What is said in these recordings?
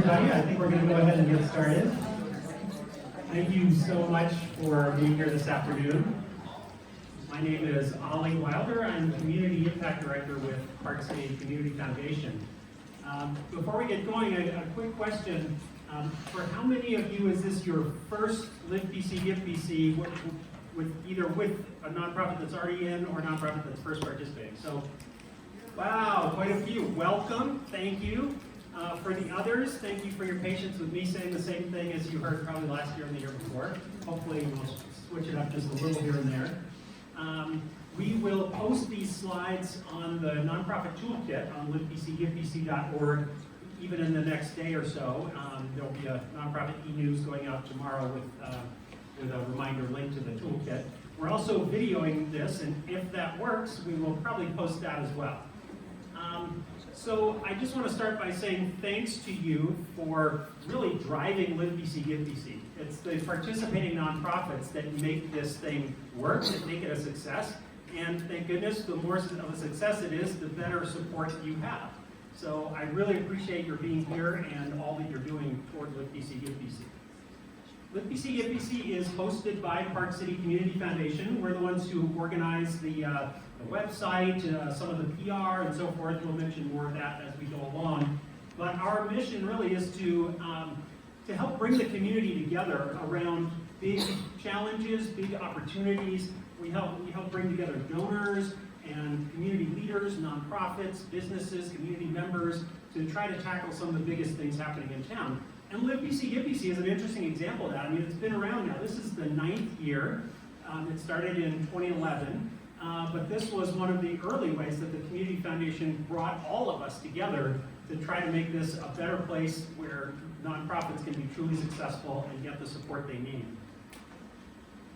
everybody. I think we're going to go ahead and get started. Thank you so much for being here this afternoon. My name is Ollie Wilder. I'm Community Impact Director with Park City Community Foundation. Before we get going, a quick question. For how many of you is this your first Live BC, Give BC with either with a nonprofit that's already in or a nonprofit that's first participating? So, wow, quite a few. Welcome, thank you. For the others, thank you for your patience with me saying the same thing as you heard probably last year and the year before. Hopefully we'll switch it up just a little here and there. We will post these slides on the nonprofit toolkit on livebcgivebc.org even in the next day or so. There'll be a nonprofit e-news going out tomorrow with a reminder link to the toolkit. We're also videoing this, and if that works, we will probably post that as well. So I just want to start by saying thanks to you for really driving Live BC, Give BC. It's the participating nonprofits that make this thing work, that make it a success. And thank goodness, the more of a success it is, the better support you have. So I really appreciate your being here and all that you're doing toward Live BC, Give BC. Live BC, Give BC is hosted by Park City Community Foundation. We're the ones who organize the website, some of the PR and so forth. We'll mention more of that as we go along. But our mission really is to help bring the community together around big challenges, big opportunities. We help bring together donors and community leaders, nonprofits, businesses, community members to try to tackle some of the biggest things happening in town. And Live BC, Give BC is an interesting example of that. I mean, it's been around now. This is the 9th year. It started in 2011. But this was one of the early ways that the Community Foundation brought all of us together to try to make this a better place where nonprofits can be truly successful and get the support they need.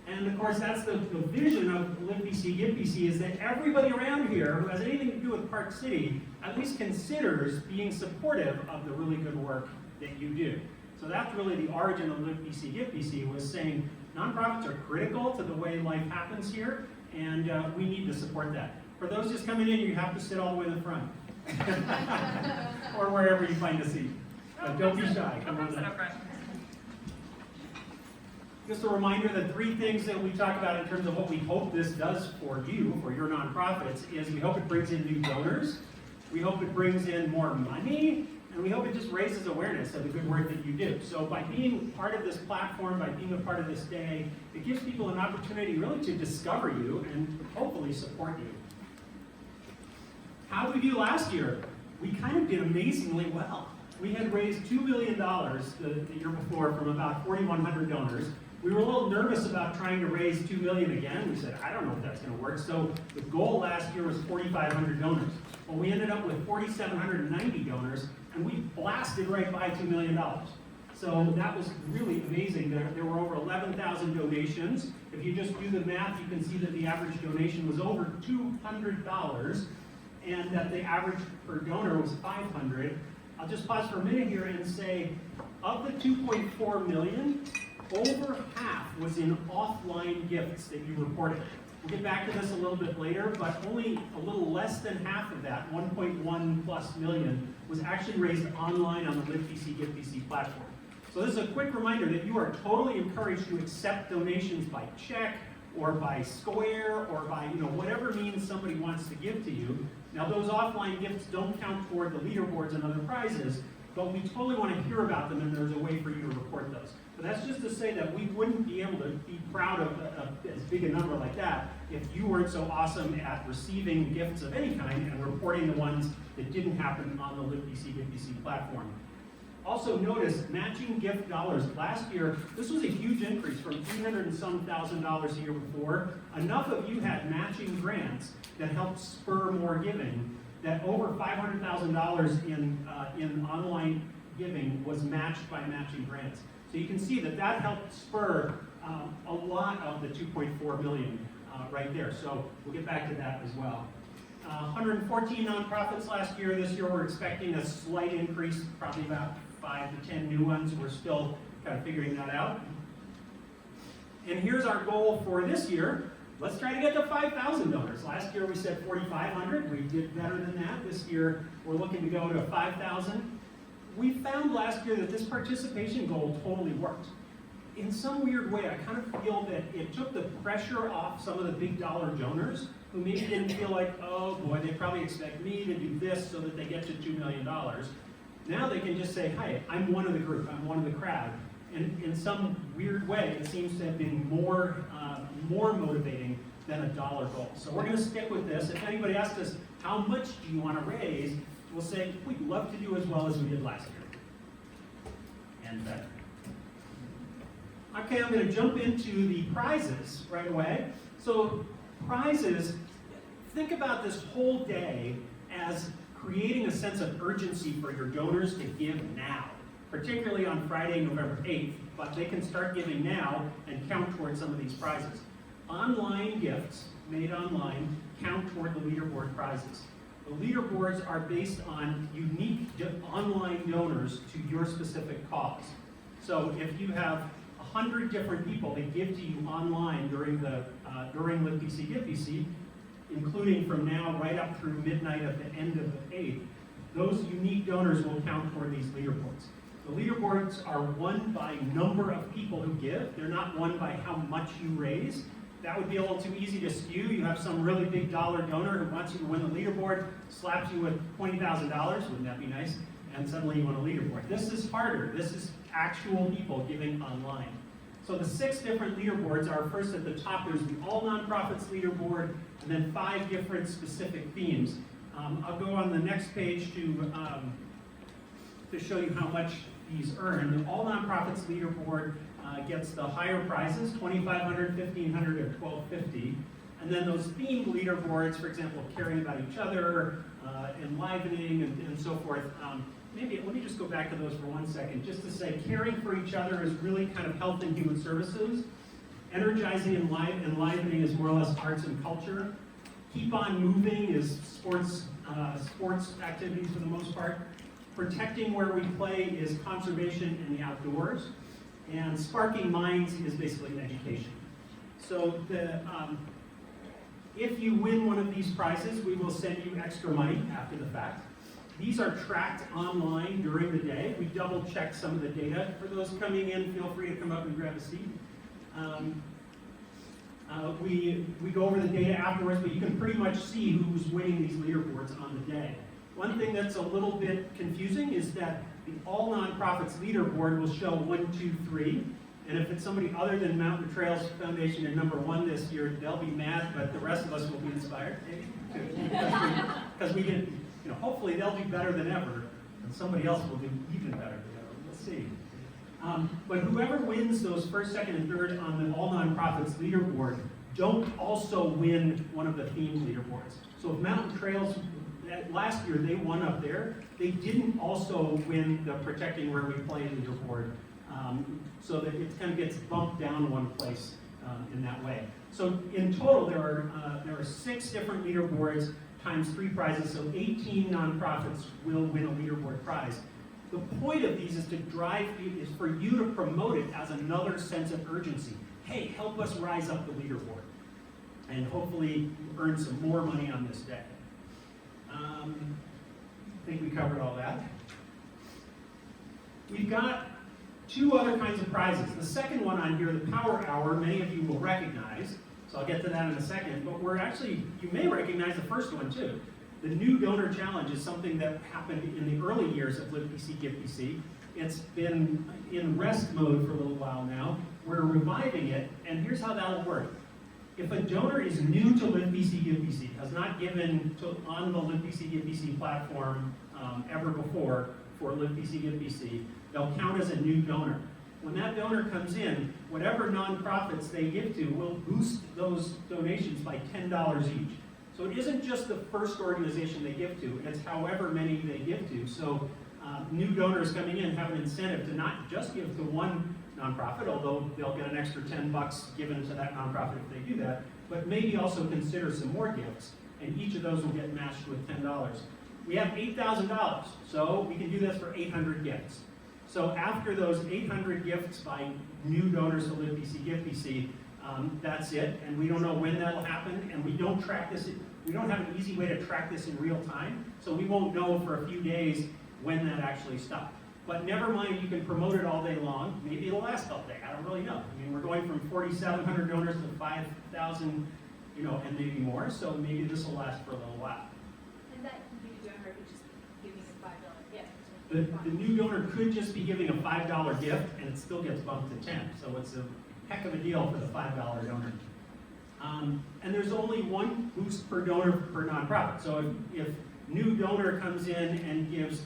And of course, that's the vision of Live BC, Give BC, is that everybody around here who has anything to do with Park City at least considers being supportive of the really good work that you do. So that's really the origin of Live BC, Give BC, was saying nonprofits are critical to the way life happens here, and we need to support that. For those just coming in, you have to sit all the way in the front. Or wherever you find a seat. But don't be shy, come on in. Just a reminder that 3 things that we talk about in terms of what we hope this does for you, for your nonprofits, is we hope it brings in new donors, we hope it brings in more money, and we hope it just raises awareness of the good work that you do. So by being part of this platform, by being a part of this day, it gives people an opportunity really to discover you and hopefully support you. How did we do last year? We kind of did amazingly well. We had raised $2 million the year before from about 4,100 donors. We were a little nervous about trying to raise $2 million again. We said, I don't know if that's going to work. So the goal last year was 4,500 donors. Well, we ended up with 4,790 donors, and we blasted right by $2 million. So that was really amazing. There were over 11,000 donations. If you just do the math, you can see that the average donation was over $200, and that the average per donor was $500. I'll just pause for a minute here and say, of the 2.4 million, over half was in offline gifts that you reported. We'll get back to this a little bit later, but only a little less than half of that, 1.1 plus million, was actually raised online on the Live BC, Give BC platform. So this is a quick reminder that you are totally encouraged to accept donations by check, or by Square, or by whatever means somebody wants to give to you. Now those offline gifts don't count toward the leaderboards and other prizes, but we totally want to hear about them, and there's a way for you to report those. But that's just to say that we wouldn't be able to be proud of as big a number like that if you weren't so awesome at receiving gifts of any kind and reporting the ones that didn't happen on the Live BC, Give BC platform. Also notice matching gift dollars. Last year, this was a huge increase from $300 and some thousand a year before. Enough of you had matching grants that helped spur more giving, that over $500,000 in online giving was matched by matching grants. So you can see that helped spur a lot of the 2.4 million right there. So we'll get back to that as well. 114 nonprofits last year. This year we're expecting a slight increase, probably about 5 to 10 new ones. We're still kind of figuring that out. And here's our goal for this year. Let's try to get to 5,000 donors. Last year we said 4,500. We did better than that. This year we're looking to go to 5,000. we found last year that this participation goal totally worked. In some weird way, I kind of feel that it took the pressure off some of the big dollar donors who maybe didn't feel like, oh boy, they probably expect me to do this so that they get to $2 million. Now they can just say, hey, I'm one of the group, I'm one of the crowd. And in some weird way, it seems to have been more motivating than a dollar goal. So we're going to stick with this. If anybody asks us, how much do you want to raise? We'll say, we'd love to do as well as we did last year. And better. Okay, I'm going to jump into the prizes right away. So prizes, think about this whole day as creating a sense of urgency for your donors to give now, particularly on Friday, November 8th, but they can start giving now and count towards some of these prizes. Online gifts made online count toward the leaderboard prizes. The leaderboards are based on unique online donors to your specific cause. So if you have 100 different people that give to you online during LibVC GiveVC, including from now right up through midnight at the end of the 8th, those unique donors will count toward these leaderboards. The leaderboards are won by number of people who give. They're not won by how much you raise. That would be a little too easy to skew. You have some really big dollar donor who wants you to win the leaderboard, slaps you with $20,000, wouldn't that be nice? And suddenly you win a leaderboard. This is harder. This is actual people giving online. So the 6 different leaderboards are, first at the top, there's the All Nonprofits leaderboard, and then 5 different specific themes. I'll go on the next page to show you how much these earn. The All Nonprofits leaderboard gets the higher prizes, $2,500, $1,500, and $1,250. And then those themed leaderboards, for example, caring about each other, enlivening, and so forth. Maybe let me just go back to those for 1 second, just to say caring for each other is really kind of health and human services. Energizing and enlivening is more or less arts and culture. Keep on moving is sports activities for the most part. Protecting where we play is conservation in the outdoors. And sparking minds is basically education. So if you win one of these prizes, we will send you extra money after the fact. These are tracked online during the day. We double check some of the data. For those coming in, feel free to come up and grab a seat. We go over the data afterwards, but you can pretty much see who's winning these leaderboards on the day. One thing that's a little bit confusing is that the All Nonprofits leaderboard will show 1, 2, 3. And if it's somebody other than Mountain Trails Foundation and number 1 this year, they'll be mad, but the rest of us will be inspired. Because we get, hopefully they'll do better than ever, and somebody else will do even better than ever. We'll see. But whoever wins those first, second, and third on the All Nonprofits leaderboard don't also win one of the themed leaderboards. So if Mountain Trails, last year they won up there, they didn't also win the Protecting Where We Play leaderboard. So that it kind of gets bumped down one place in that way. So in total, there are 6 different leaderboards times 3 prizes, so 18 nonprofits will win a leaderboard prize. The point of these is is for you to promote it as another sense of urgency. Hey, help us rise up the leaderboard, and hopefully earn some more money on this day. I think we covered all that. We've got 2 other kinds of prizes. The second one on here, the Power Hour, many of you will recognize, so I'll get to that in a second, but you may recognize the first one too. The New Donor Challenge is something that happened in the early years of LibVC GiveVC. It's been in rest mode for a little while now. We're reviving it, and here's how that'll work. If a donor is new to LibVC GiveVC, has not given on the LibVC GiveVC platform ever before for LibVC GiveVC, they'll count as a new donor. When that donor comes in, whatever nonprofits they give to will boost those donations by $10 each. So it isn't just the first organization they give to, it's however many they give to. So new donors coming in have an incentive to not just give to one nonprofit, although they'll get an extra $10 given to that nonprofit if they do that, but maybe also consider some more gifts, and each of those will get matched with $10. We have $8,000, so we can do this for 800 gifts. So after those 800 gifts by new donors to LibVC GiveVC, that's it, and we don't know when that'll happen, and we don't track this. We don't have an easy way to track this in real time, so we won't know for a few days when that actually stopped. But never mind, you can promote it all day long. Maybe it'll last all day. I don't really know. I mean, we're going from 4,700 donors to 5,000, and maybe more. So maybe this will last for a little while. And that new donor could just be giving a $5 gift. The new donor could just be giving a $5 gift, and it still gets bumped to 10. So it's a heck of a deal for the $5 donor. And there's only one boost per donor per nonprofit. So if new donor comes in and gives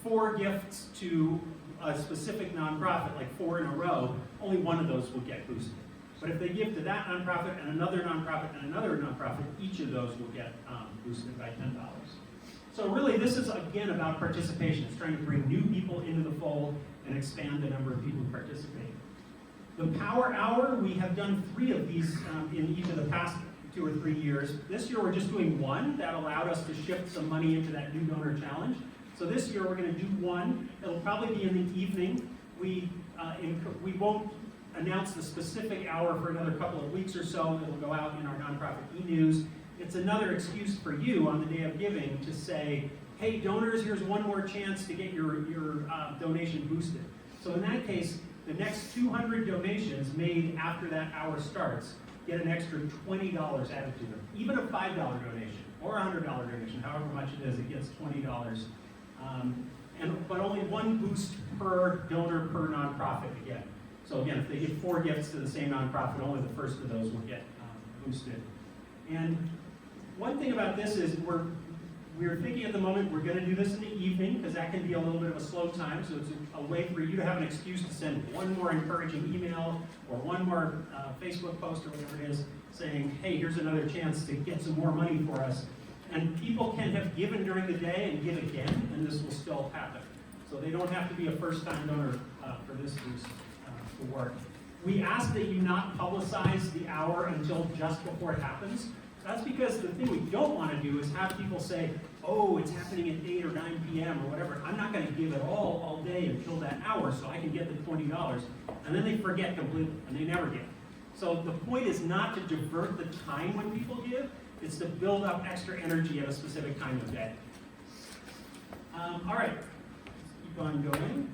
4 gifts to a specific nonprofit, like 4 in a row, only one of those will get boosted. But if they give to that nonprofit and another nonprofit and another nonprofit, each of those will get boosted by $10. So really, this is again about participation. It's trying to bring new people into the fold and expand the number of people who participate. The Power Hour, we have done 3 of these in each of the past 2 or 3 years. This year we're just doing 1. That allowed us to shift some money into that new donor challenge. So this year we're going to do 1. It'll probably be in the evening. We won't announce the specific hour for another couple of weeks or so. It'll go out in our nonprofit e-news. It's another excuse for you on the day of giving to say, hey donors, here's one more chance to get your donation boosted. So in that case, the next 200 donations made after that hour starts get an extra $20 added to them. Even a $5 donation or a $100 donation, however much it is, it gets $20. But only 1 boost per donor per nonprofit again. So again, if they give 4 gifts to the same nonprofit, only the first of those will get boosted. And one thing about this is we're thinking at the moment we're going to do this in the evening because that can be a little bit of a slow time. So it's a way for you to have an excuse to send one more encouraging email or one more Facebook post or whatever it is saying, hey, here's another chance to get some more money for us. And people can have given during the day and give again, and this will still happen. So they don't have to be a first-time donor for this boost to work. We ask that you not publicize the hour until just before it happens. That's because the thing we don't want to do is have people say, oh, it's happening at 8 or 9 p.m. or whatever. I'm not going to give it all day until that hour so I can get the $20. And then they forget completely, and they never give. So the point is not to divert the time when people give. It's to build up extra energy at a specific time of day. All right, let's keep on going.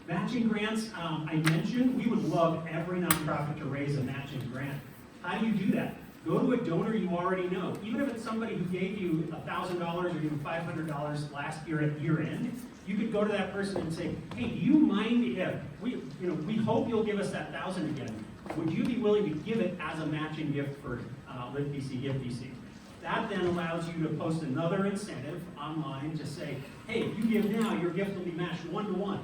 Matching grants, I mentioned, we would love every nonprofit to raise a matching grant. How do you do that? Go to a donor you already know. Even if it's somebody who gave you $1,000 or even $500 last year at year end, you could go to that person and say, hey, do you mind if we hope you'll give us that $1,000 again. Would you be willing to give it as a matching gift for Live DC, Give DC? That then allows you to post another incentive online to say, hey, if you give now, your gift will be matched 1-to-1.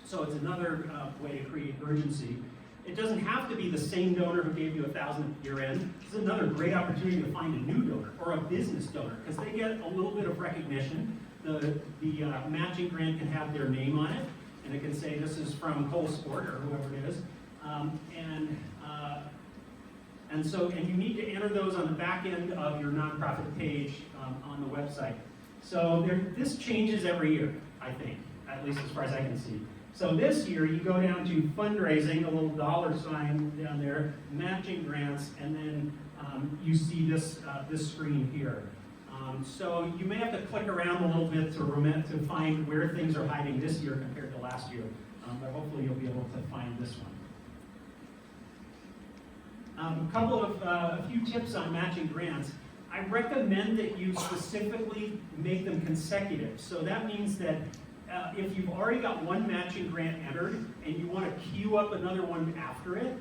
So it's another way to create urgency. It doesn't have to be the same donor who gave you $1,000 at year end. It's another great opportunity to find a new donor or a business donor because they get a little bit of recognition. The matching grant can have their name on it, and it can say this is from Cole Sport or whoever it is. And you need to enter those on the back end of your nonprofit page on the website. So this changes every year, I think, at least as far as I can see. So this year, you go down to fundraising, a little $sign down there, matching grants, and then you see this screen here. So you may have to click around a little bit to find where things are hiding this year compared to last year, but hopefully you'll be able to find this one. A few tips on matching grants. I recommend that you specifically make them consecutive. So that means that if you've already got one matching grant entered and you want to queue up another one after it,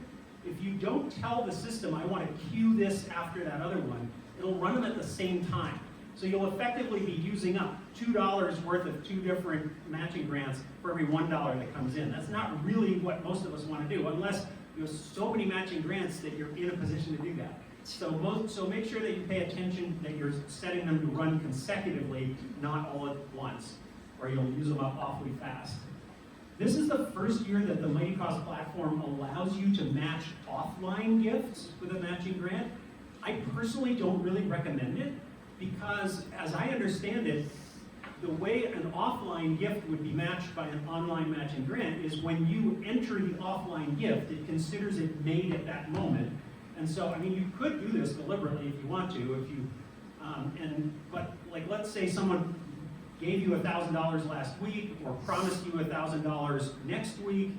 if you don't tell the system, I want to queue this after that other one, it'll run them at the same time. So you'll effectively be using up $2 worth of 2 different matching grants for every $1 that comes in. That's not really what most of us want to do, unless you have so many matching grants that you're in a position to do that. So make sure that you pay attention that you're setting them to run consecutively, not all at once, or you'll use them up awfully fast. This is the first year that the Mighty Cause platform allows you to match offline gifts with a matching grant. I personally don't really recommend it because, as I understand it, the way an offline gift would be matched by an online matching grant is when you enter the offline gift, it considers it made at that moment. And so, I mean, you could do this deliberately if you want to, but like, let's say someone gave you $1,000 last week or promised you $1,000 next week.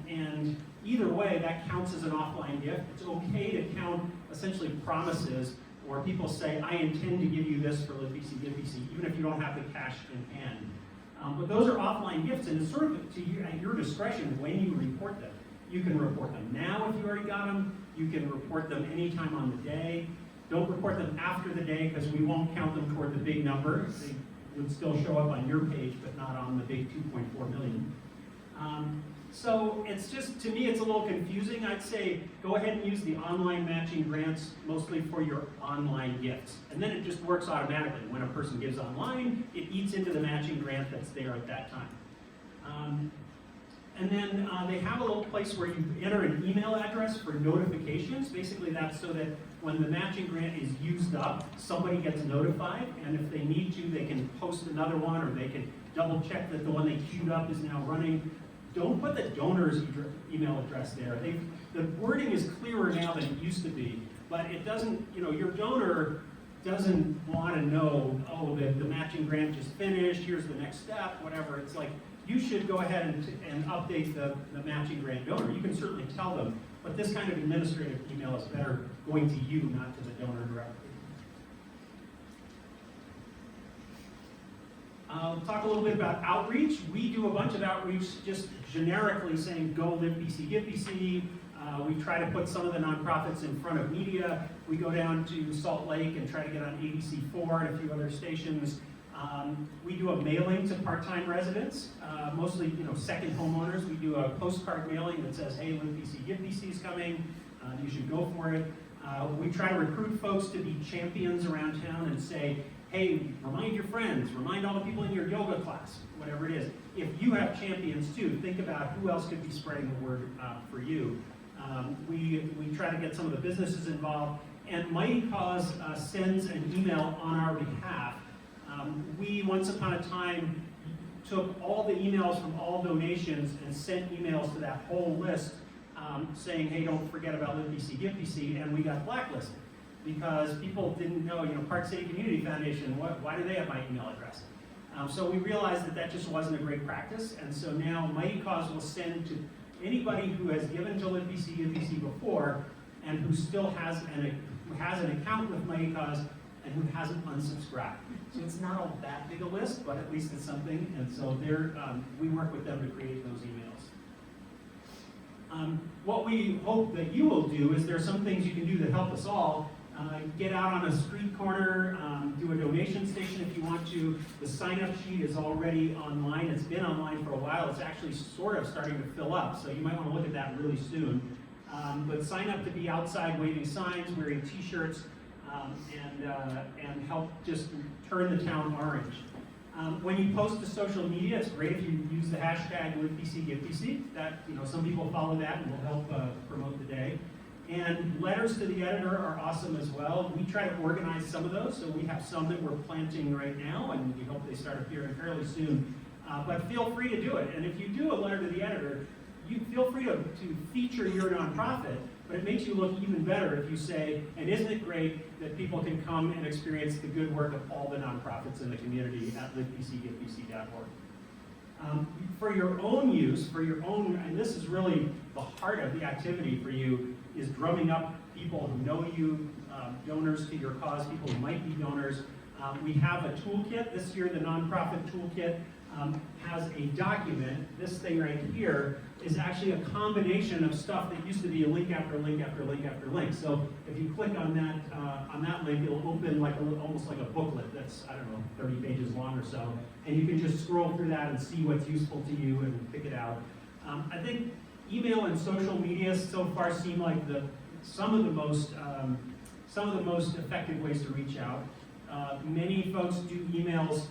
And either way, that counts as an offline gift. It's okay to count essentially promises where people say, I intend to give you this for Live BC, Give BC, even if you don't have the cash in hand. But those are offline gifts, and it's sort of at your discretion when you report them. You can report them now if you already got them. You can report them anytime on the day. Don't report them after the day because we won't count them toward the big number. They would still show up on your page, but not on the big 2.4 million. So it's just, to me, it's a little confusing. I'd say go ahead and use the online matching grants mostly for your online gifts. And then it just works automatically. When a person gives online, it eats into the matching grant that's there at that time. And then they have a little place where you enter an email address for notifications. Basically that's so that when the matching grant is used up, somebody gets notified, and if they need to, they can post another one, or they can double check that the one they queued up is now running. Don't put the donor's email address there. The wording is clearer now than it used to be, but it doesn't, your donor doesn't want to know, oh, the matching grant just finished, here's the next step, whatever. It's like, you should go ahead and update the matching grant donor. You can certainly tell them, but this kind of administrative email is better going to you, not to the donor directly. I'll talk a little bit about outreach. We do a bunch of outreach just generically saying, go Live BC, Give BC. We try to put some of the nonprofits in front of media. We go down to Salt Lake and try to get on ABC4 and a few other stations. We do a mailing to part-time residents, mostly second homeowners. We do a postcard mailing that says, hey, Live BC, Give BC is coming. You should go for it. We try to recruit folks to be champions around town and say, hey, remind your friends, remind all the people in your yoga class, whatever it is. If you have champions too, think about who else could be spreading the word for you. We try to get some of the businesses involved, and Mighty Cause sends an email on our behalf. We, once upon a time, took all the emails from all donations and sent emails to that whole list saying, hey, don't forget about Live BC, Give BC, and we got blacklisted because people didn't know, Park City Community Foundation, why do they have my email address? So we realized that just wasn't a great practice, and so now Mighty Cause will send to anybody who has given to Live BC, Give BC before, and who still has an account with Mighty Cause, and who hasn't unsubscribed. So it's not all that big a list, but at least it's something, and so we work with them to create those emails. What we hope that you will do is there's some things you can do to help us all. Get out on a street corner, do a donation station if you want to. The sign-up sheet is already online. It's been online for a while. It's actually sort of starting to fill up, so you might want to look at that really soon. But sign up to be outside waving signs, wearing t-shirts, and help just turn the town orange. When you post to social media, it's great if you use the hashtag LiveBC, That, some people follow that and will help promote the day. And letters to the editor are awesome as well. We try to organize some of those, so we have some that we're planting right now, and we hope they start appearing fairly soon. But feel free to do it. And if you do a letter to the editor, you feel free to feature your nonprofit, but it makes you look even better if you say, and isn't it great that people can come and experience the good work of all the nonprofits in the community at livebcgivebc.org. For your own use, and this is really the heart of the activity for you, is drumming up people who know you, donors to your cause, people who might be donors. We have a toolkit. This year, the nonprofit toolkit has a document. This thing right here is actually a combination of stuff that used to be a link after link after link after link. So if you click on that link, it'll open almost like a booklet that's, 30 pages long or so. And you can just scroll through that and see what's useful to you and pick it out. I think email and social media so far seem like some of the most effective ways to reach out. Many folks do emails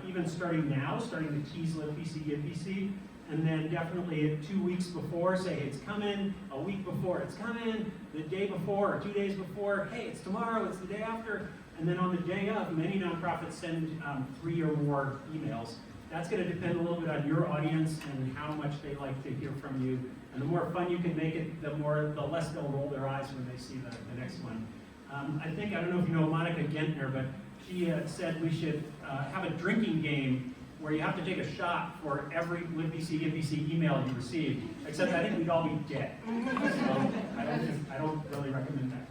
even starting to tease Live BC, Give BC, and then definitely 2 weeks before say, hey, it's coming, a week before, it's coming, the day before or 2 days before, hey, it's tomorrow, it's the day after, and then on the day of, many nonprofits send 3 or more emails. That's going to depend a little bit on your audience and how much they like to hear from you. And the more fun you can make it, the less they'll roll their eyes when they see the next one. I don't know if you know Monica Gentner, but she said we should have a drinking game where you have to take a shot for every LibVC GiveVC email you receive, except I think we'd all be dead. So I don't really recommend that.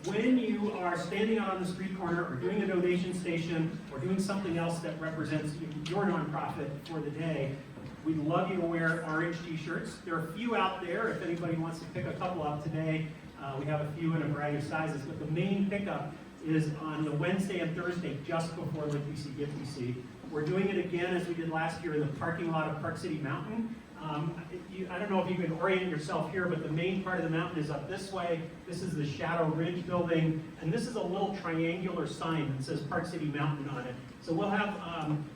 When you are standing out on the street corner or doing a donation station or doing something else that represents your nonprofit for the day, we'd love you to wear orange t-shirts. There are a few out there. If anybody wants to pick a couple up today, we have a few in a variety of sizes, but the main pickup is on the Wednesday and Thursday just before LibVC GiveVC. We're doing it again as we did last year in the parking lot of Park City Mountain. I don't know if you can orient yourself here, but the main part of the mountain is up this way. This is the Shadow Ridge building, and this is a little triangular sign that says Park City Mountain on it. So we'll have,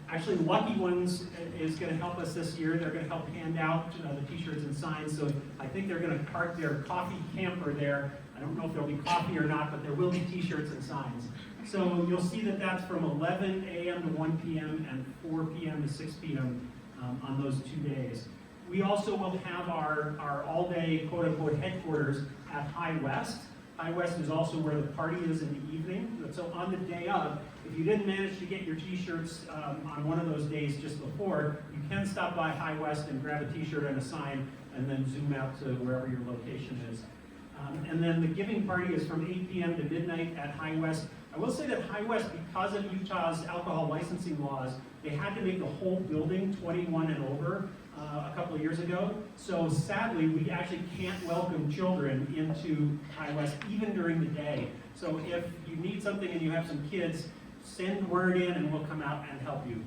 actually Lucky Ones is going to help us this year. They're going to help hand out the t-shirts and signs. So I think they're going to park their coffee camper there. I don't know if there'll be coffee or not, but there will be t-shirts and signs. So you'll see that that's from 11 a.m. to 1 p.m. and 4 p.m. to 6 p.m. On those 2 days. We also will have our all-day, quote-unquote, headquarters at High West. High West is also where the party is in the evening. So on the day of, if you didn't manage to get your t-shirts on one of those days just before, you can stop by High West and grab a t-shirt and a sign and then zoom out to wherever your location is. And then the giving party is from 8 p.m. to midnight at High West. I will say that High West, because of Utah's alcohol licensing laws, they had to make the whole building 21 and over a couple of years ago. So sadly, we actually can't welcome children into High West even during the day. So if you need something and you have some kids, send word in and we'll come out and help you.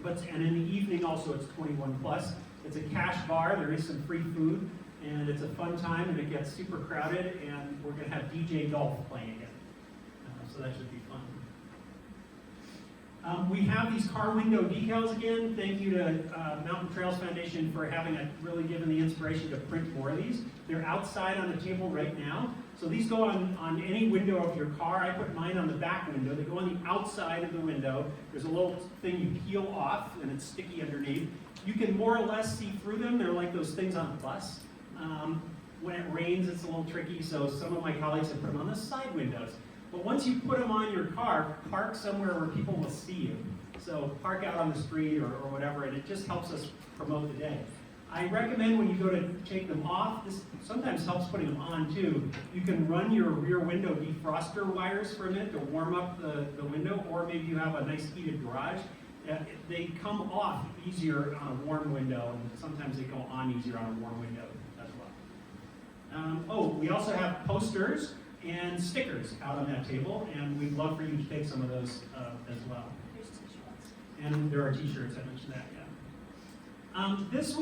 And in the evening also it's 21 plus. It's a cash bar, there is some free food, and it's a fun time and it gets super crowded, and we're going to have DJ Dolph playing again. So that should be fun. We have these car window decals again. Thank you to Mountain Trails Foundation for having really given the inspiration to print more of these. They're outside on the table right now. So these go on any window of your car. I put mine on the back window. They go on the outside of the window. There's a little thing you peel off and it's sticky underneath. You can more or less see through them. They're like those things on a bus. When it rains, it's a little tricky, so some of my colleagues have put them on the side windows. But once you put them on your car, park somewhere where people will see you. So park out on the street or whatever, and it just helps us promote the day. I recommend when you go to take them off, this sometimes helps putting them on too. You can run your rear window defroster wires for a minute to warm up the window, or maybe you have a nice heated garage. They come off easier on a warm window, and sometimes they go on easier on a warm window as well. We also have posters and stickers out on that table, and we'd love for you to take some of those as well. There's t-shirts. And there are t-shirts, I mentioned that, yeah. This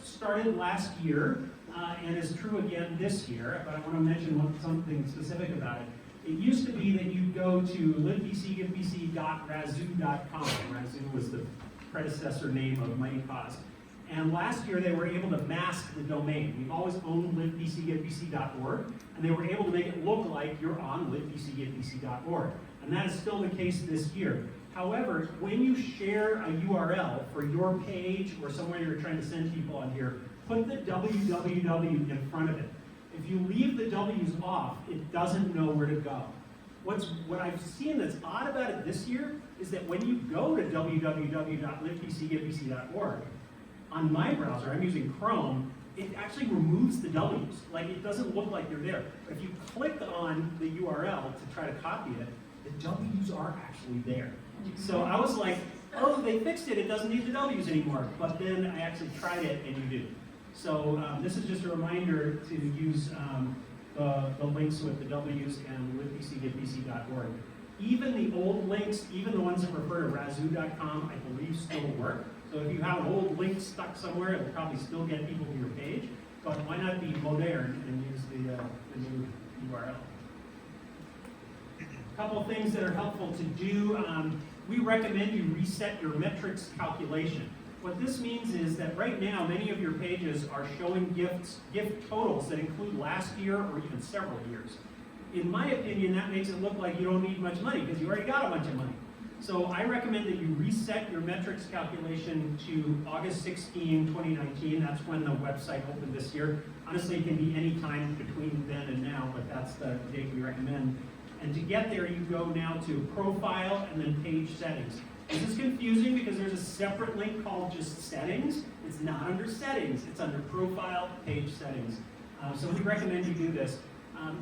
started last year, and is true again this year, but I want to mention something specific about it. It used to be that you'd go to libvcgivevc.razoo.com. Razoo was the predecessor name of Mighty Cause. And last year they were able to mask the domain. We've always owned libvcgivevc.org, and they were able to make it look like you're on libvcgivevc.org. And that is still the case this year. However, when you share a URL for your page or somewhere you're trying to send people on here, put the www in front of it. If you leave the W's off, it doesn't know where to go. What I've seen that's odd about it this year is that when you go to www.libvcgivevc.org, on my browser, I'm using Chrome, it actually removes the W's. Like, it doesn't look like they're there. But if you click on the URL to try to copy it, the W's are actually there. So I was like, oh, they fixed it, it doesn't need the W's anymore. But then I actually tried it, and you do. So this is just a reminder to use the links with the W's and libvcgivevc.org. Even the old links, even the ones that refer to razoo.com, I believe still work. So if you have an old link stuck somewhere, it will probably still get people to your page. But why not be modern and use the new URL? A couple of things that are helpful to do. We recommend you reset your metrics calculation. What this means is that right now, many of your pages are showing gift totals that include last year or even several years. In my opinion, that makes it look like you don't need much money because you already got a bunch of money. So I recommend that you reset your metrics calculation to August 16, 2019. That's when the website opened this year. Honestly, it can be any time between then and now, but that's the date we recommend. And to get there, you go now to Profile and then Page Settings. This is confusing because there's a separate link called just Settings. It's not under Settings, it's under Profile, Page Settings. So we recommend you do this.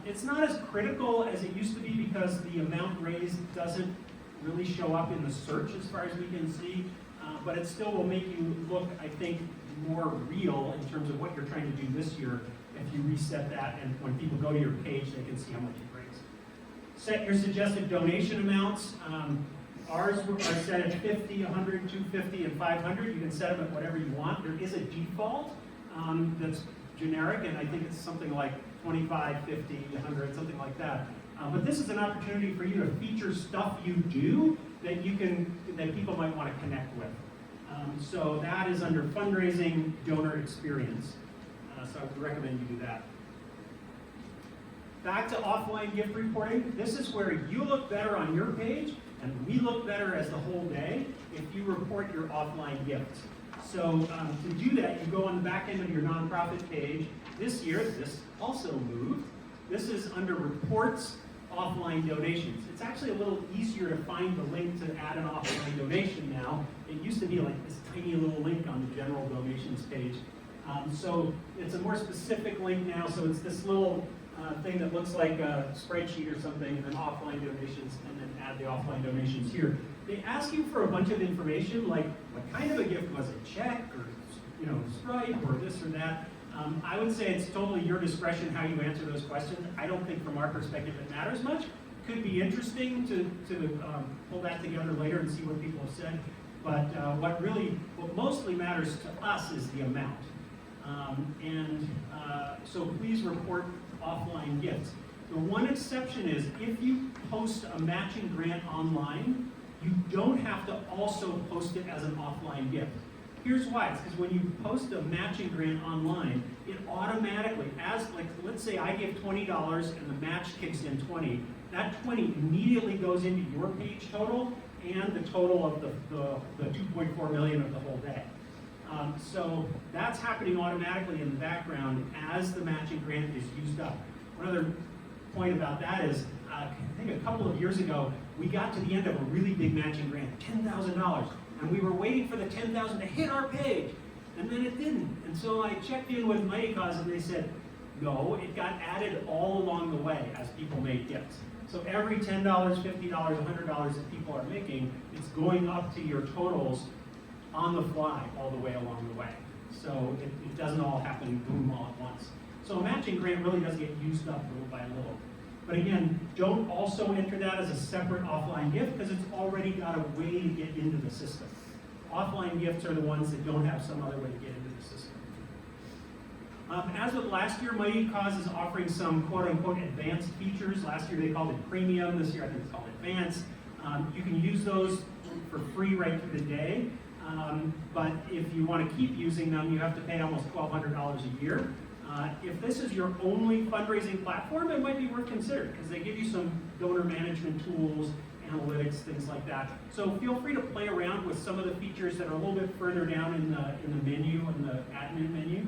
It's not as critical as it used to be because the amount raised doesn't really show up in the search as far as we can see, but it still will make you look, I think, more real in terms of what you're trying to do this year if you reset that, and when people go to your page, they can see how much you raised. Set your suggested donation amounts. Ours are set at 50, 100, 250, and 500. You can set them at whatever you want. There is a default that's generic, and I think it's something like 25, 50, 100, something like that. But this is an opportunity for you to feature stuff you do that people might want to connect with. So that is under fundraising, donor experience. So I would recommend you do that. Back to offline gift reporting. This is where you look better on your page, and we look better as the whole day if you report your offline gifts. So to do that, you go on the back end of your nonprofit page. This year, this also moved. This is under Reports, Offline Donations. It's actually a little easier to find the link to add an offline donation now. It used to be like this tiny little link on the general donations page. So it's a more specific link now, so it's this little thing that looks like a spreadsheet or something, and then offline donations, and then add the offline donations here. They ask you for a bunch of information, like what kind of a gift was it, check, or Stripe, or this or that. I would say it's totally your discretion how you answer those questions. I don't think from our perspective it matters much. Could be interesting to pull that together later and see what people have said. But what mostly matters to us is the amount. So please report offline gifts. The one exception is if you post a matching grant online, you don't have to also post it as an offline gift. Here's why. It's because when you post a matching grant online, it automatically, let's say I give $20 and the match kicks in 20, that 20 immediately goes into your page total and the total of the 2.4 million of the whole day. So that's happening automatically in the background as the matching grant is used up. One other point about that is, I think a couple of years ago, we got to the end of a really big matching grant, $10,000. And we were waiting for the 10,000 to hit our page, and then it didn't. And so I checked in with Mighty Cause, and they said, no, it got added all along the way as people made gifts. So every $10, $50, $100 that people are making, it's going up to your totals on the fly all the way along the way. So it doesn't all happen boom all at once. So a matching grant really does get used up little by little. But again, don't also enter that as a separate offline gift because it's already got a way to get into the system. Offline gifts are the ones that don't have some other way to get into the system. As with last year, Mighty Cause is offering some quote-unquote advanced features. Last year they called it premium. This year I think it's called advanced. You can use those for free right through the day. But if you want to keep using them, you have to pay almost $1,200 a year. If this is your only fundraising platform, it might be worth considering because they give you some donor management tools, analytics, things like that. So feel free to play around with some of the features that are a little bit further down in the menu, in the admin menu.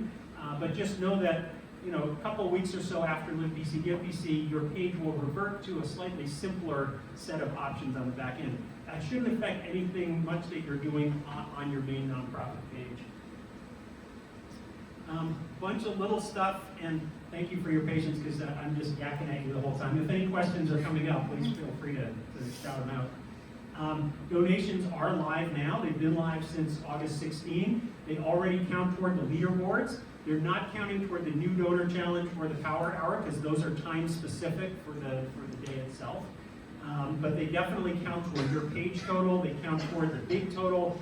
But just know that a couple of weeks or so after Live BC, Give BC, your page will revert to a slightly simpler set of options on the back end. That shouldn't affect anything much that you're doing on your main nonprofit page. Bunch of little stuff, and thank you for your patience because I'm just yakking at you the whole time. If any questions are coming up, please feel free to shout them out. Donations are live now. They've been live since August 16. They already count toward the leaderboards. They're not counting toward the new donor challenge or the power hour because those are time specific for the day itself. But they definitely count toward your page total. They count toward the big total.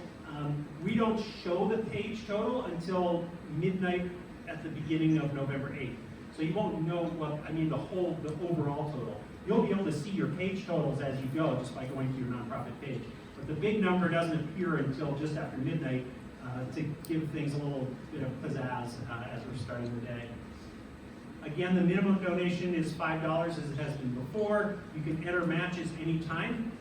We don't show the page total until midnight at the beginning of November 8th. So you won't know the overall total. You'll be able to see your page totals as you go just by going to your nonprofit page. But the big number doesn't appear until just after midnight to give things a little bit of pizzazz as we're starting the day. Again, the minimum donation is $5 as it has been before. You can enter matches anytime.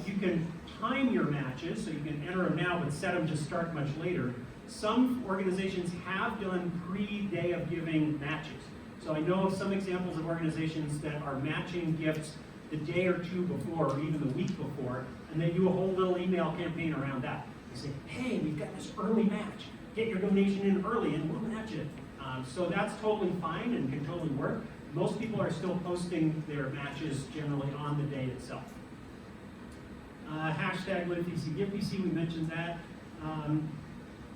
You can time your matches, so you can enter them now but set them to start much later. Some organizations have done pre-day of giving matches. So I know of some examples of organizations that are matching gifts the day or two before, or even the week before, and they do a whole little email campaign around that. They say, hey, we've got this early match. Get your donation in early and we'll match it. So that's totally fine and can totally work. Most people are still posting their matches generally on the day itself. Hashtag LivePC, we mentioned that.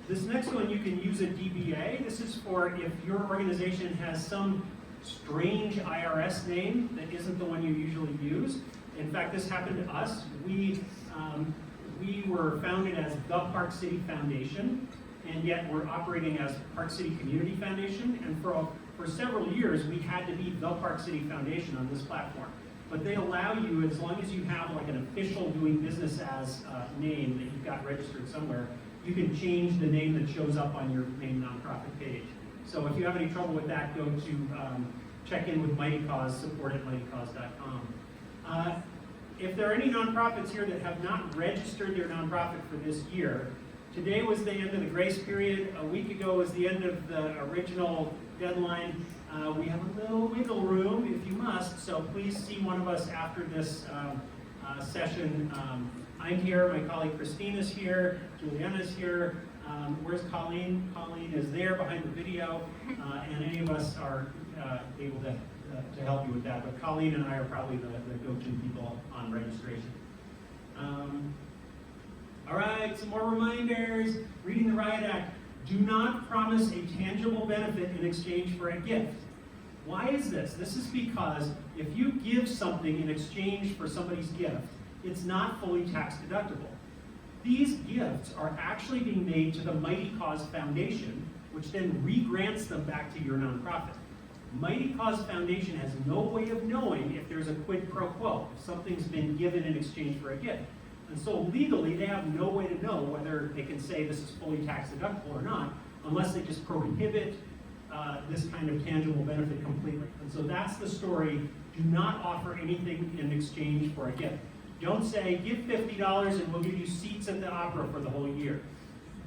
This next one, you can use a DBA. This is for if your organization has some strange IRS name that isn't the one you usually use. In fact, this happened to us. We were founded as the Park City Foundation, and yet we're operating as Park City Community Foundation. And for several years, we had to be the Park City Foundation on this platform. But they allow you, as long as you have like an official doing business as name that you've got registered somewhere, you can change the name that shows up on your main nonprofit page. So if you have any trouble with that, go to check in with Mighty Cause, support at mightycause.com. If there are any nonprofits here that have not registered their nonprofit for this year, today was the end of the grace period. A week ago was the end of the original deadline. We have a little wiggle room if you must, so please see one of us after this session. I'm here, my colleague Christina's here, Juliana's here. Where's Colleen? Colleen is there behind the video, and any of us are able to help you with that. But Colleen and I are probably the go-to people on registration. All right, some more reminders. Reading the Riot Act. Do not promise a tangible benefit in exchange for a gift. Why is this? This is because if you give something in exchange for somebody's gift, it's not fully tax deductible. These gifts are actually being made to the Mighty Cause Foundation, which then re-grants them back to your nonprofit. Mighty Cause Foundation has no way of knowing if there's a quid pro quo, if something's been given in exchange for a gift. And so legally, they have no way to know whether they can say this is fully tax deductible or not, unless they just prohibit this kind of tangible benefit completely. And so that's the story. Do not offer anything in exchange for a gift. Don't say, give $50 and we'll give you seats at the opera for the whole year.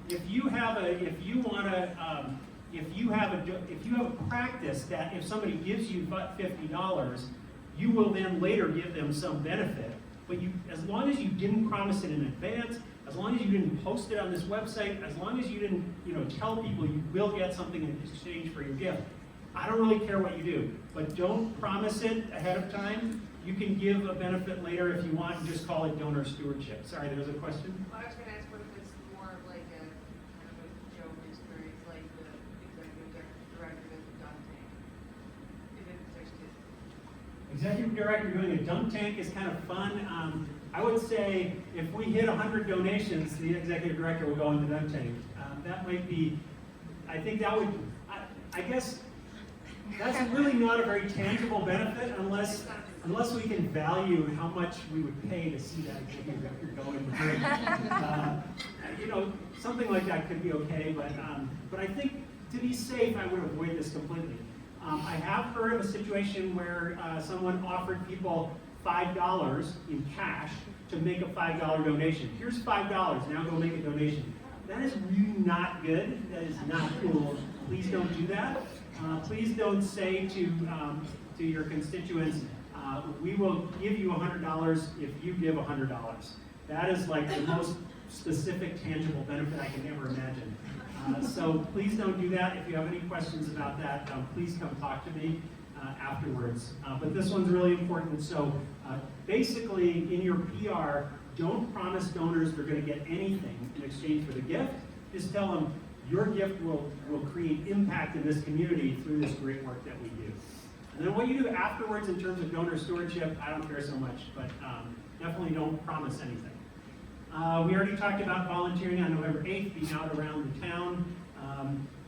If you have a practice that if somebody gives you $50, you will then later give them some benefit. But as long as you didn't promise it in advance, as long as you didn't post it on this website, as long as you didn't tell people you will get something in exchange for your gift, I don't really care what you do. But don't promise it ahead of time. You can give a benefit later if you want and just call it donor stewardship. Sorry, there was a question? Well, I was going to ask what if it's more of like a kind of a joke experience, like the executive director does a dunk tank. If it's actually Executive director doing a dunk tank is kind of fun. I would say if we hit 100 donations, the executive director will go in the dunk tank. That might be, I think that would, I guess, that's really not a very tangible benefit unless we can value how much we would pay to see that executive director go in the drink. Something like that could be okay, but I think to be safe, I would avoid this completely. I have heard of a situation where someone offered people $5 in cash to make a $5 donation. Here's $5, now go make a donation. That is really not good. That is not cool. Please don't do that. Please don't say to your constituents, we will give you $100 if you give $100. That is like the most specific, tangible benefit I can ever imagine. So please don't do that. If you have any questions about that, please come talk to me afterwards. But this one's really important. So basically, in your PR, don't promise donors they're going to get anything in exchange for the gift. Just tell them your gift will create impact in this community through this great work that we do. And then what you do afterwards in terms of donor stewardship, I don't care so much, but definitely don't promise anything. We already talked about volunteering on November 8th, being out around the town.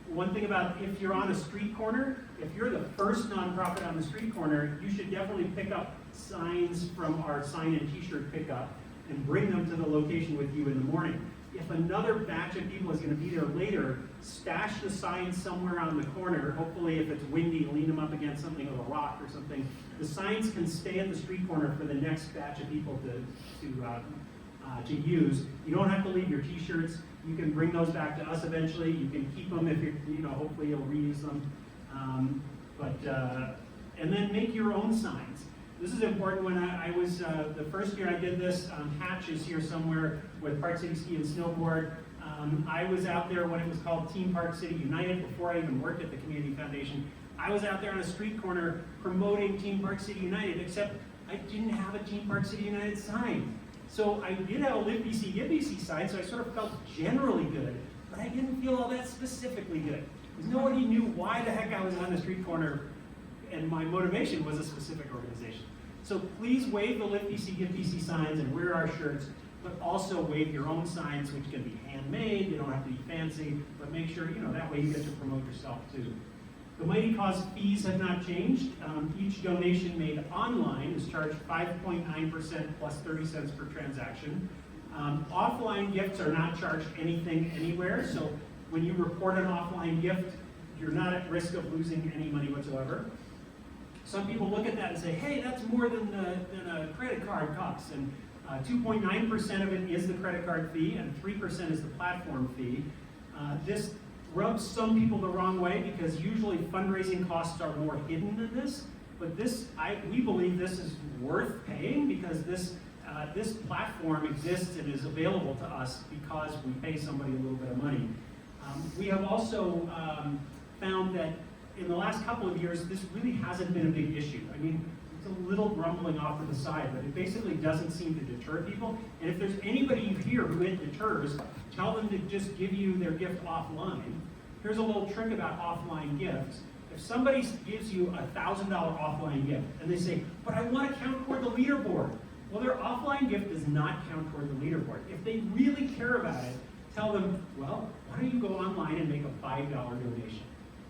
One thing about if you're on a street corner, if you're the first nonprofit on the street corner, you should definitely pick up signs from our sign and t-shirt pickup and bring them to the location with you in the morning. If another batch of people is going to be there later, stash the signs somewhere on the corner. Hopefully, if it's windy, lean them up against something with a rock or something. The signs can stay at the street corner for the next batch of people to to use. You don't have to leave your t-shirts. You can bring those back to us eventually. You can keep them if hopefully you'll reuse them. And then make your own signs. This is important. When I was, the first year I did this, Hatch is here somewhere with Park City Ski and Snowboard. I was out there when it was called Team Park City United, before I even worked at the Community Foundation. I was out there on a street corner promoting Team Park City United, except I didn't have a Team Park City United sign. So I did have a Live BC, Give BC sign, so I sort of felt generally good, but I didn't feel all that specifically good. Because nobody knew why the heck I was on the street corner, and my motivation was a specific organization. So please wave the Live BC, Give BC signs and wear our shirts, but also wave your own signs, which can be handmade. You don't have to be fancy, but make sure, that way you get to promote yourself too. The Mighty Cause fees have not changed. Each donation made online is charged 5.9% plus 30 cents per transaction. Offline gifts are not charged anything anywhere, so when you report an offline gift, you're not at risk of losing any money whatsoever. Some people look at that and say, hey, that's more than a credit card costs. And 2.9% of it is the credit card fee, and 3% is the platform fee. This rubs some people the wrong way because usually fundraising costs are more hidden than this. But we believe this is worth paying because this platform exists and is available to us because we pay somebody a little bit of money. We have also found that in the last couple of years, this really hasn't been a big issue. I mean, it's a little rumbling off to the side, but it basically doesn't seem to deter people. And if there's anybody you hear who it deters, tell them to just give you their gift offline. Here's a little trick about offline gifts. If somebody gives you a $1,000 offline gift, and they say, but I want to count toward the leaderboard. Well, their offline gift does not count toward the leaderboard. If they really care about it, tell them, well, why don't you go online and make a $5 donation?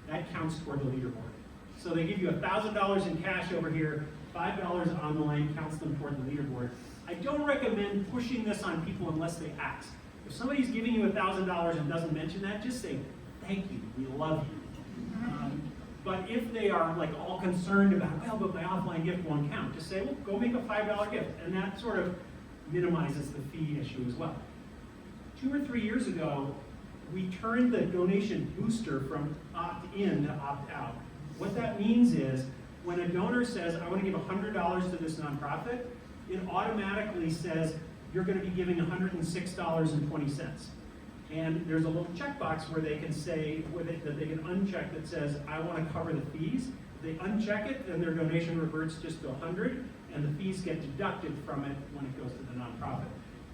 That counts toward the leaderboard. So they give you $1,000 in cash over here, $5 online counts them toward the leaderboard. I don't recommend pushing this on people unless they ask. If somebody's giving you $1,000 and doesn't mention that, just say, thank you, we love you. But if they are like all concerned about, well, but my offline gift won't count, just say, well, go make a $5 gift. And that sort of minimizes the fee issue as well. 2 or 3 years ago, we turned the donation booster from opt-in to opt-out. What that means is, when a donor says, I want to give $100 to this nonprofit, it automatically says, you're going to be giving $106.20. And there's a little checkbox where they can say, that they can uncheck that says, I want to cover the fees. If they uncheck it, then their donation reverts just to 100, and the fees get deducted from it when it goes to the nonprofit.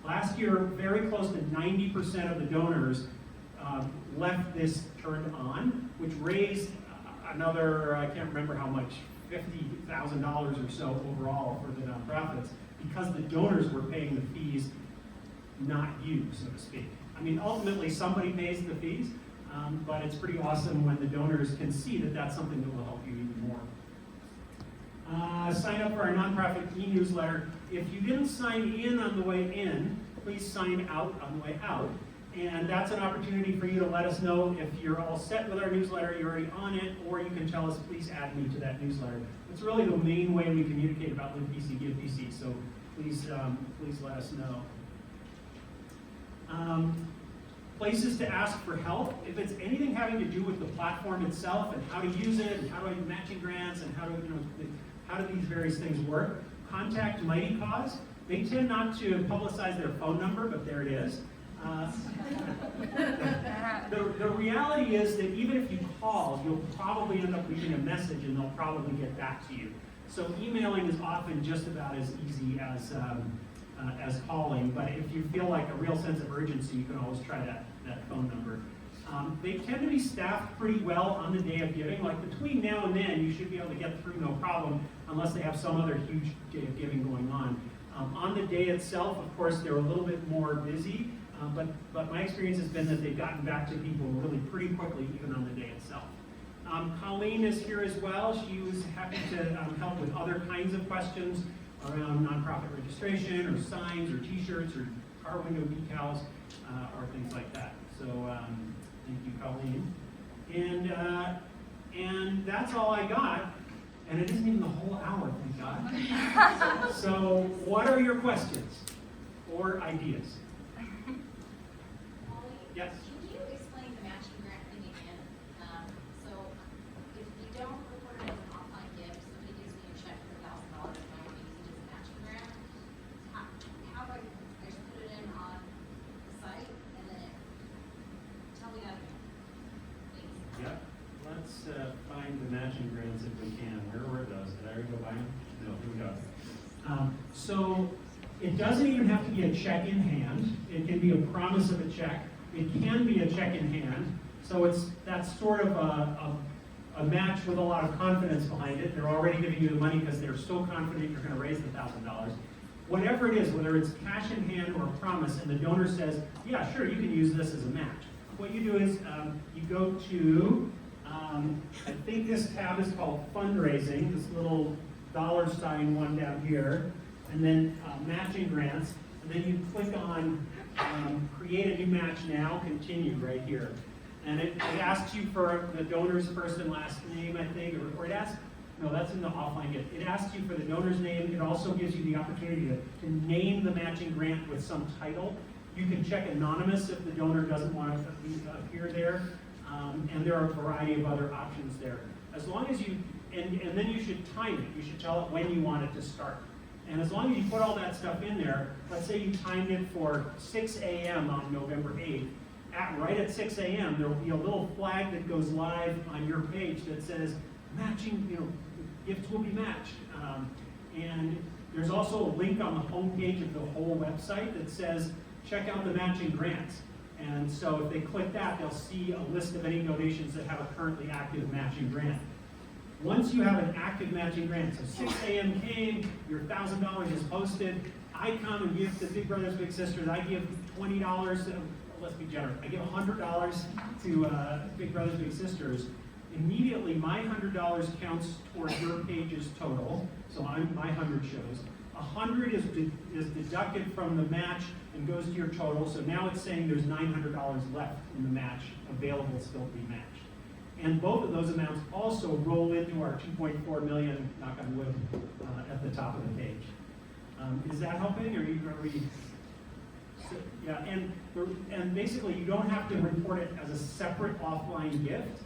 Last year, very close to 90% of the donors left this turned on, which raised another, I can't remember how much, $50,000 or so overall for the nonprofits, because the donors were paying the fees, not you, so to speak. I mean, ultimately somebody pays the fees, but it's pretty awesome when the donors can see that that's something that will help you even more. Sign up for our nonprofit e-newsletter. If you didn't sign in on the way in, please sign out on the way out. And that's an opportunity for you to let us know if you're all set with our newsletter, you're already on it, or you can tell us, please add me to that newsletter. It's really the main way we communicate about Live BC, Give BC, so please let us know. Places to ask for help. If it's anything having to do with the platform itself and how to use it, and how do I do matching grants, and how do these various things work, contact Mighty Cause. They tend not to publicize their phone number, but there it is. The reality is that even if you call, you'll probably end up leaving a message and they'll probably get back to you. So emailing is often just about as easy as calling, but if you feel like a real sense of urgency, you can always try that phone number. They tend to be staffed pretty well on the day of giving. Like between now and then, you should be able to get through no problem, unless they have some other huge day of giving going on. On the day itself, of course, they're a little bit more busy, but my experience has been that they've gotten back to people really pretty quickly, even on the day itself. Colleen is here as well. She was happy to help with other kinds of questions around nonprofit registration, or signs, or t-shirts, or car window decals, or things like that. So thank you, Colleen. And that's all I got. And it isn't even the whole hour, thank God. So what are your questions? or ideas? Molly? Yes. Can you explain the matching grant thing again? So if you don't report it as an offline gift, somebody gives me a check for $1,000 and I want to use it as a matching grant, how do I just put it in on the site and then tell me that again? Thanks. Yep. Let's find the matching grants if we can. Where were those? Did I already go by them? No, here we go. So it doesn't even have to be a check in hand. It can be a promise of a check. It can be a check in hand. So that's sort of a match with a lot of confidence behind it. They're already giving you the money because they're so confident you're going to raise the $1,000. Whatever it is, whether it's cash in hand or a promise, and the donor says, yeah, sure, you can use this as a match. What you do is you go to, I think this tab is called fundraising, this little $ one down here, and then matching grants, and then you click on create a new match now, continue right here. And it asks you for the donor's first and last name, I think, or it asks, no, that's in the offline gift. It asks you for the donor's name. It also gives you the opportunity to name the matching grant with some title. You can check anonymous if the donor doesn't want to appear there. And there are a variety of other options there. As long as you, and then you should time it. You should tell it when you want it to start. And as long as you put all that stuff in there, let's say you timed it for 6 a.m. on November 8th, right at 6 a.m., there will be a little flag that goes live on your page that says, matching, gifts will be matched. And there's also a link on the homepage of the whole website that says, check out the matching grants. And so if they click that, they'll see a list of any donations that have a currently active matching grant. Once you have an active matching grant, so 6 a.m. came, your $1,000 is posted, I come and give to Big Brothers Big Sisters, I give $20, let's be generous, I give $100 to Big Brothers Big Sisters. Immediately, my $100 counts towards your page's total, so my 100 shows. 100 is deducted from the match and goes to your total, so now it's saying there's $900 left in the match available still to be matched. And both of those amounts also roll into our 2.4 million, knock on wood, at the top of the page. Is that helping, or are we? So, yeah, and basically you don't have to report it as a separate offline gift,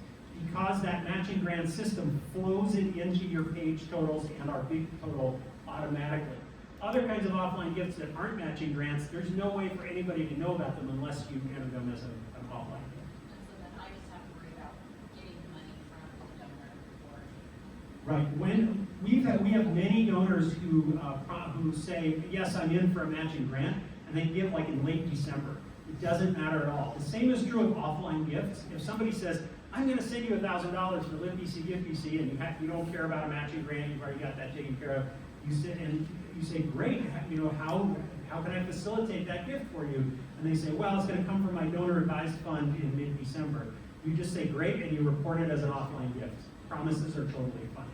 because that matching grant system flows it into your page totals and our big total automatically. Other kinds of offline gifts that aren't matching grants, there's no way for anybody to know about them unless you enter them as an offline gift. And so then I just have to worry about getting the money from the donor or. Right. When we have many donors who say, yes, I'm in for a matching grant, and they give like in late December. It doesn't matter at all. The same is true of offline gifts. If somebody says, I'm going to send you $1,000 for Live BC, Gift BC, and you don't care about a matching grant, you've already got that taken care of. You say, great. How can I facilitate that gift for you? And they say, well, it's going to come from my donor advised fund in mid-December. You just say, great, and you report it as an offline gift. Promises are totally fine.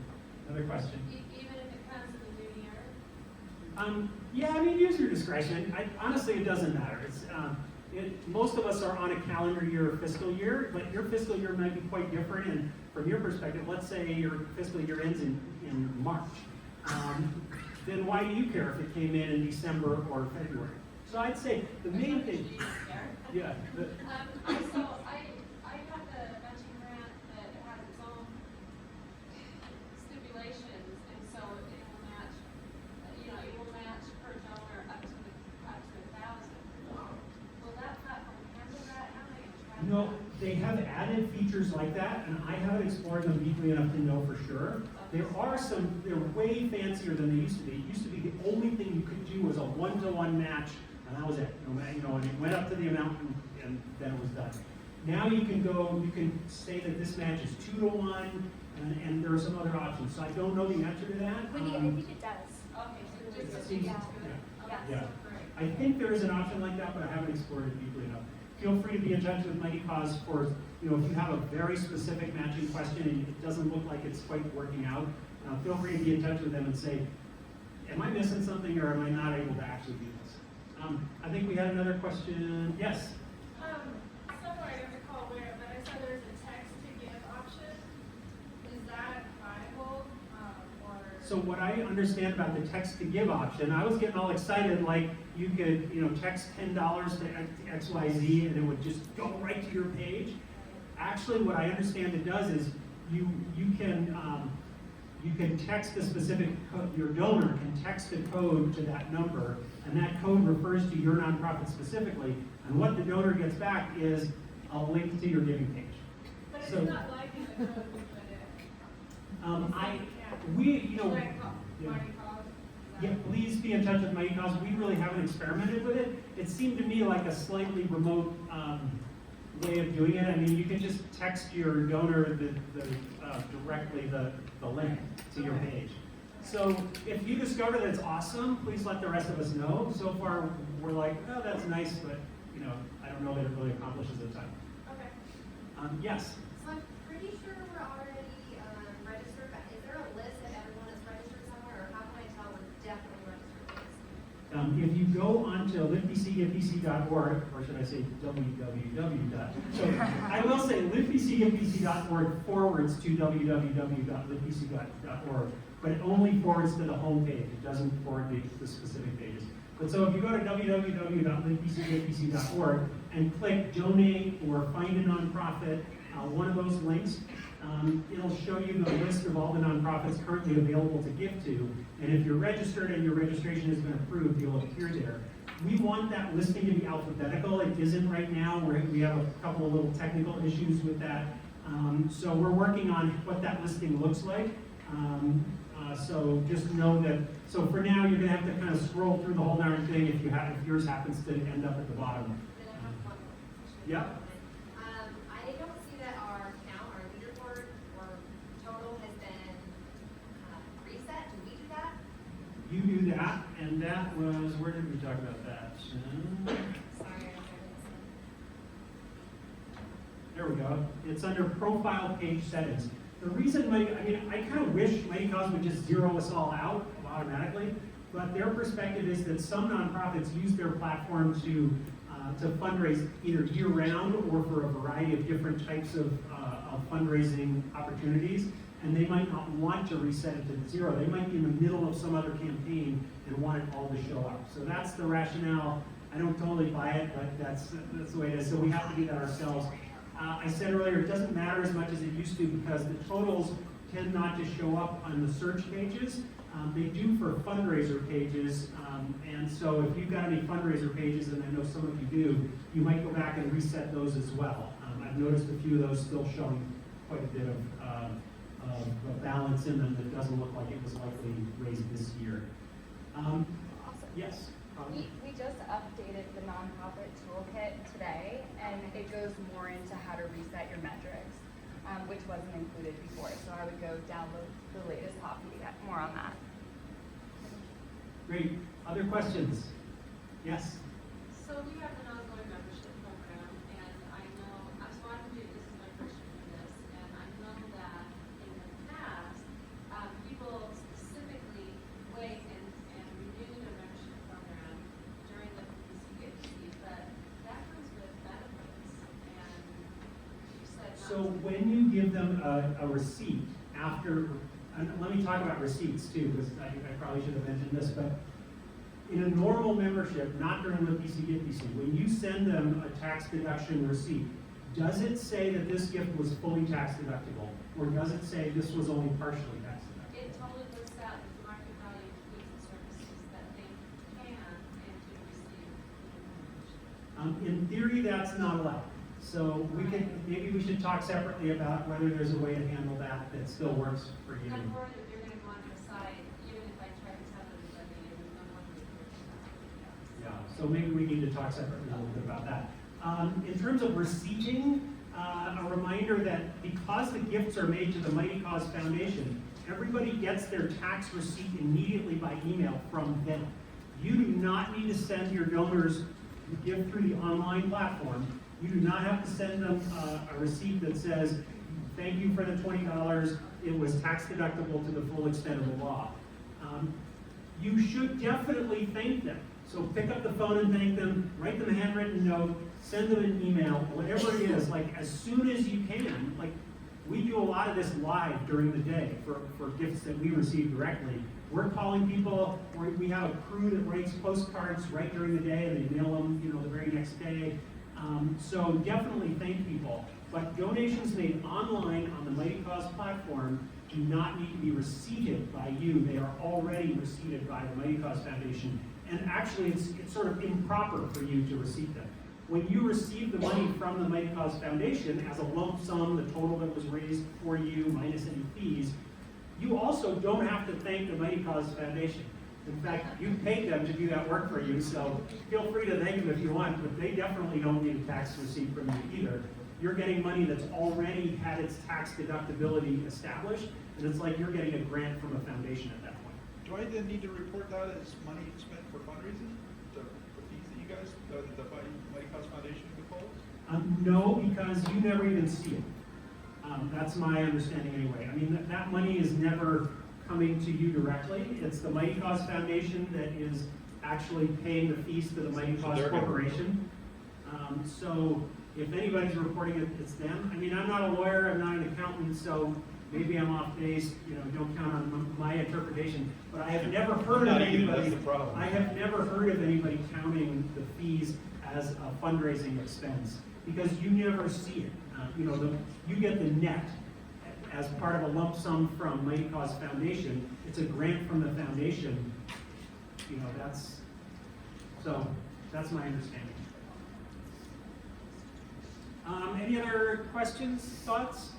Another question? Even if it comes in the new year? Yeah, I mean, use your discretion. Honestly, it doesn't matter. Most of us are on a calendar year or fiscal year, but your fiscal year might be quite different. And from your perspective, let's say your fiscal year ends in March. Then why do you care if it came in December or February? So I'd say the main thing. Yeah. So I got the matching grant that has its own stipulations, and so it will match, it will match per donor up to 1,000. Will that platform handle that? How am I gonna track No, that? they have added features like that, and I haven't explored them deeply enough to know for sure. They're way fancier than they used to be. It used to be the only thing you could do was a one-to-one match, and that was it. And it went up to the amount, and then it was done. Now you can say that this match is 2-to-1, and there are some other options. So I don't know the answer to that. I think it does. Okay, so It just seems- yeah. yeah. Okay, Yeah. so great. I think there is an option like that, but I haven't explored it deeply enough. Feel free to be in touch with Mighty Cause for, if you have a very specific matching question and it doesn't look like it's quite working out, feel free to be in touch with them and say, am I missing something or am I not able to actually do this? I think we had another question. Yes? Somewhere I don't recall where, but I saw there's a text to give option. Is that viable, or So what I understand about the text to give option, I was getting all excited, like you could, text $10 to XYZ and it would just go right to your page. Actually, what I understand it does is you can text a specific code, your donor can text a code to that number, and that code refers to your nonprofit specifically, and what the donor gets back is a link to your giving page. But it's So- not liking the code we put in. Yeah. Mighty Cause. Yeah, please be in touch with Mighty Cause. We really haven't experimented with it. It seemed to me like a slightly remote way of doing it. I mean, you can just text your donor directly the link to your page. So if you discover that it's awesome, please let the rest of us know. So far, we're like, oh, that's nice, but I don't know that it really accomplishes a ton. Okay. Yes. So I'm pretty sure we're already registered, but is there a list of everyone that's registered somewhere, or how can I tell we're definitely registered? If you go onto liftbcgiftbc.org, or should I say www. So I will say liftbcgiftbc.org forwards to www.liftbc.org, but it only forwards to the home page. It doesn't forward to the specific pages. But so if you go to www.liftbcgiftbc.org and click donate or find a nonprofit, one of those links, it'll show you the list of all the nonprofits currently available to give to. And if you're registered and your registration has been approved, you'll appear there. We want that listing to be alphabetical. It isn't right now. We have a couple of little technical issues with that. So we're working on what that listing looks like. So just know that, so for now, you're gonna have to kind of scroll through the whole darn thing if yours happens to end up at the bottom. Then I have one more question. Yeah. I don't see that our count, our leaderboard, or total has been reset. Do we do that? You do that, and that was, where did we talk about that? Sorry, I was There we go. It's under profile page settings. The reason, I kind of wish Mighty Cause would just zero us all out automatically, but their perspective is that some nonprofits use their platform to fundraise either year-round or for a variety of different types of fundraising opportunities, and they might not want to reset it to zero. They might be in the middle of some other campaign and want it all to show up. So that's the rationale. I don't totally buy it, but that's the way it is. So we have to do that ourselves. I said earlier, it doesn't matter as much as it used to because the totals tend not to show up on the search pages. They do for fundraiser pages, and so if you've got any fundraiser pages, and I know some of you do, you might go back and reset those as well. I've noticed a few of those still showing quite a bit of balance in them that doesn't look like it was likely raised this year. Yes? We just updated the nonprofit toolkit today, and it goes more into how to reset your metrics, which wasn't included before. So I would go download the latest copy to get more on that. Great. Other questions? Yes? So we have an ongoing membership program, and I know, so I'm new, this is my first year for this, and I know that in the past, people specifically wait and renew their membership program during the PCGFC, but that comes with benefits, and you said not So to- when you give them a receipt after, and let me talk about receipts too, because I probably should have mentioned this, but in a normal membership, not during the PCGFC, when you send them a tax deduction receipt, does it say that this gift was fully tax deductible? Or does it say this was only partially tax deductible? It totally lists out the market value of goods and services that they can and do receive in the membership. In theory, that's not allowed. So maybe we should talk separately about whether there's a way to handle that still works for you. I'm worried that they're gonna go on their site, even if I try to tell everybody, and no one will hear Yeah, so maybe we need to talk separately a little bit about that. In terms of receipting, a reminder that because the gifts are made to the Mighty Cause Foundation, everybody gets their tax receipt immediately by email from them. You do not need to send your donors who give through the online platform. You do not have to send them a receipt that says, thank you for the $20, it was tax deductible to the full extent of the law. You should definitely thank them. So pick up the phone and thank them, write them a handwritten note, send them an email, whatever it is, like as soon as you can. Like we do a lot of this live during the day for gifts that we receive directly. We're calling people, we have a crew that writes postcards right during the day, and they mail them, the very next day. So definitely thank people. But donations made online on the Mighty Cause platform do not need to be receipted by you. They are already receipted by the Mighty Cause Foundation. And actually, it's sort of improper for you to receive them. When you receive the money from the Mighty Cause Foundation as a lump sum, the total that was raised for you minus any fees, you also don't have to thank the Mighty Cause Foundation. In fact, you paid them to do that work for you, so feel free to thank them if you want, but they definitely don't need a tax receipt from you either. You're getting money that's already had its tax deductibility established, and it's like you're getting a grant from a foundation at that point. Do I then need to report that as money spent for fundraising? The fees that you guys, the Mighty Cause Foundation withholds? No, because you never even see it. That's my understanding anyway. I mean, that money is never coming to you directly. It's the Mighty Cause Foundation that is actually paying the fees to the Mighty Cause Corporation. So if anybody's reporting it, it's them. I mean, I'm not a lawyer, I'm not an accountant, so maybe I'm off base, don't count on my interpretation. But I have never heard of anybody, I have never heard of anybody counting the fees as a fundraising expense, because you never see it. You get the net as part of a lump sum from Mighty Cause Foundation. It's a grant from the foundation. That's my understanding. Any other questions, thoughts?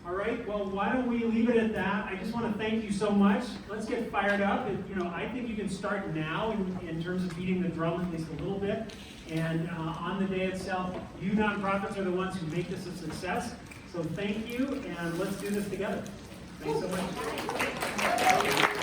All right, well, why don't we leave it at that? I just want to thank you so much. Let's get fired up. I think you can start now in terms of beating the drum at least a little bit. And on the day itself, you nonprofits are the ones who make this a success. So thank you, and let's do this together. Thanks so much.